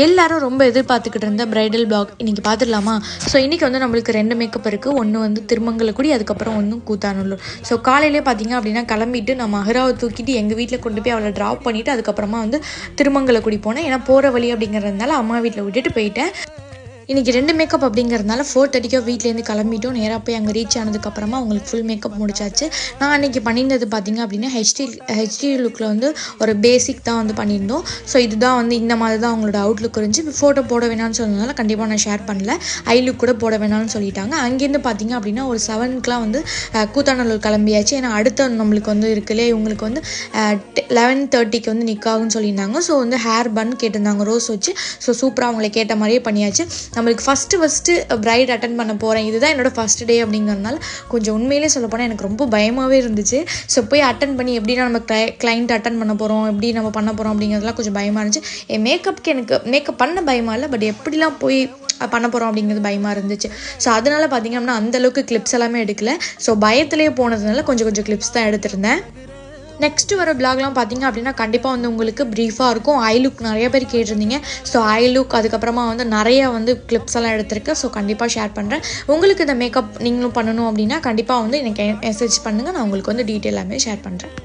எல்லாரும் ரொம்ப எதிர்பார்த்துக்கிட்டு இருந்த பிரைடல் பிளாக் இன்றைக்கி பார்த்துடலாமா? ஸோ இன்றைக்கி வந்து நம்மளுக்கு 2 மேக்கப் இருக்குது. ஒன்று வந்து திருமங்கலக்குடி, அதுக்கப்புறம் ஒன்றும் கூத்தாநல்லூர். ஸோ காலையிலே பார்த்தீங்க அப்படின்னா கிளம்பிட்டு நான் மஹராவை தூக்கிட்டு எங்கள் வீட்டில் கொண்டு போய் அவளை ட்ராப் பண்ணிவிட்டு அதுக்கப்புறமா வந்து திருமங்கலக்குடி போனேன். ஏன்னா போகிற வழி அப்படிங்கிறதுனால அம்மா வீட்டில் விட்டுட்டு போயிட்டேன். இன்றைக்கி 2 மேக்கப் அப்படிங்கிறதுனால 4:30 வீட்டிலேருந்து கிளம்பிட்டோம். நேராக போய் அங்கே ரீச் ஆனதுக்கப்புறமா அவங்களுக்கு ஃபுல் மேக்கப் முடிச்சாச்சு. நான் அன்றைக்கி பண்ணியிருந்தது பார்த்திங்க அப்படின்னா ஹெச்டி லுக்கில் வந்து ஒரு பேசிக் தான் வந்து பண்ணியிருந்தோம். ஸோ இதுதான் வந்து இந்த மாதிரி தான் அவங்களோட அவுட்லுக் இருந்துச்சு. ஃபோட்டோ போட வேணாம்னு சொன்னதுனால கண்டிப்பாக நான் ஷேர் பண்ணல. ஐ லுக் கூட போட வேணாம்னு சொல்லிட்டாங்க. அங்கேருந்து பார்த்திங்க அப்படின்னா ஒரு 7க்குலாம் வந்து கூத்தாநல்லூர் கிளம்பியாச்சு. ஏன்னா அடுத்த நம்மளுக்கு வந்து இருக்குல்லே இவங்களுக்கு வந்து 11:30 வந்து நிக்காகுன்னு சொல்லியிருந்தாங்க. ஸோ வந்து ஹேர் பன் கேட்டிருந்தாங்க ரோஸ் வச்சு. ஸோ சூப்பராக அவங்களை கேட்ட மாதிரியே பண்ணியாச்சு. நம்மளுக்கு ஃபஸ்ட்டு பிரைட் அட்டன் பண்ண போகிறேன், இதுதான் என்னோடய ஃபஸ்ட் டே அப்படிங்கிறதுனால கொஞ்சம் உண்மையிலே சொல்ல போனால் எனக்கு ரொம்ப பயமாகவே இருந்துச்சு. ஸோ போய் அட்டன் பண்ணி எப்படின்னா நம்ம கிளைண்ட் அட்டன் பண்ண போகிறோம், எப்படி நம்ம பண்ண போகிறோம் அப்படிங்கிறதுலாம் கொஞ்சம் பயமாக இருந்துச்சு. என் மேக்கப்புக்கு எனக்கு மேக்கப் பண்ண பயமாக இல்லை, பட் எப்படிலாம் போய் பண்ண போகிறோம் அப்படிங்கிறது பயமாக இருந்துச்சு. ஸோ அதனால் பார்த்திங்க அப்படின்னா அந்தளவுக்கு கிளிப்ஸ் எல்லாமே எடுக்கல. ஸோ பயத்துலேயே போனதுனால கொஞ்சம் கிளிப்ஸ் தான் எடுத்திருந்தேன். நெக்ஸ்ட்டு வர பிளாக்லாம் பார்த்திங்க அப்படின்னா கண்டிப்பாக வந்து உங்களுக்கு ப்ரீஃபாக இருக்கும். ஐ லுக் நிறைய பேர் கேட்டிருந்தீங்க. ஸோ ஐ லுக் அதுக்கப்புறமா வந்து நிறையா வந்து கிளிப்ஸ் எல்லாம் எடுத்திருக்கு. ஸோ கண்டிப்பாக ஷேர் பண்ணுறேன். உங்களுக்கு இந்த மேக்கப் நீங்களும் பண்ணணும் அப்படின்னா கண்டிப்பாக வந்து எனக்கு மெசேஜ் பண்ணுங்கள். நான் உங்களுக்கு வந்து டீட்டெயில் எல்லாமே ஷேர் பண்ணுறேன்.